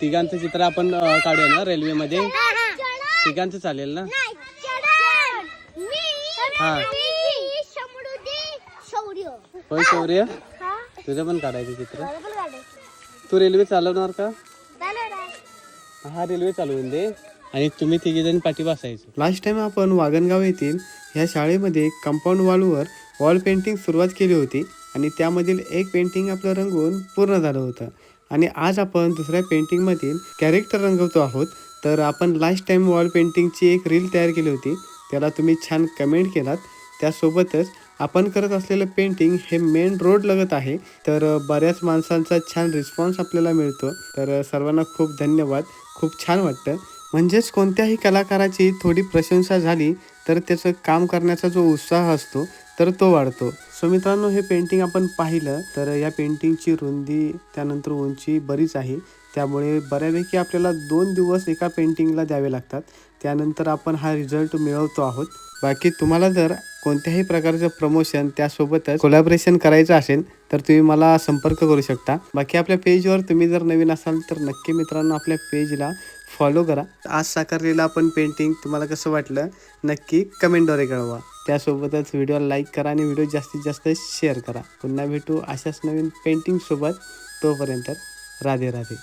तिघांचं चित्र आपण काढूया ना रेल्वे मध्ये. तिघांचं चालेल ना? हा होय शौर्य, तुझं पण काढायचं चित्र. तू रेल्वे चालवणार का? हा रेल्वे चालवून दे आणि तुम्ही तिघे जण पाठी बसायचं. लास्ट टाइम आपण वागणगाव येथील ह्या शाळेमध्ये कंपाऊंड वॉलवर वॉल पेंटिंग सुरुवात केली होती आणि त्यामधील एक पेंटिंग आपलं रंगवून पूर्ण झालं होतं. आणि आज आपण दुसऱ्या पेंटिंगमधील कॅरेक्टर रंगवतो आहोत. तर आपण लास्ट टाइम वॉल पेंटिंगची एक रील तयार केली होती, त्याला तुम्ही छान कमेंट केलात. त्यासोबतच आपण करत असलेलं पेंटिंग हे मेन रोड लगत आहे. तर बऱ्याच माणसांचा छान रिस्पॉन्स आपल्याला मिळतो. तर सर्वांना खूप धन्यवाद. खूप छान वाटतं. म्हणजेच कोणत्याही कलाकाराची थोडी प्रशंसा झाली तर त्याचं काम करण्याचा जो उत्साह असतो तर तो वाढतो. सो मित्रांनो, हे पेंटिंग आपण पाहिलं तर या पेंटिंगची रुंदी त्यानंतर उंची बरीच आहे. त्यामुळे बऱ्यापैकी आपल्याला 2 दिवस एका पेंटिंगला द्यावे लागतात. त्यानंतर आपण हा रिझल्ट मिळवतो आहोत. बाकी तुम्हाला जर कोणत्याही प्रकारचं प्रमोशन त्यासोबतच कोलॅबरेशन करायचं असेल तर तुम्ही मला संपर्क करू शकता. बाकी आपल्या पेजवर तुम्ही जर नवीन असाल तर नक्की मित्रांनो आपल्या पेजला फॉलो करा. आज साकारलेलं आपण पेंटिंग तुम्हाला कसं वाटलं नक्की कमेंटद्वारे कळवा. त्यासोबतच व्हिडिओला लाईक करा आणि व्हिडिओ जास्तीत जास्त शेअर करा. पुन्हा भेटू अशाच नवीन पेंटिंगसोबत. तोपर्यंत राधे राधे.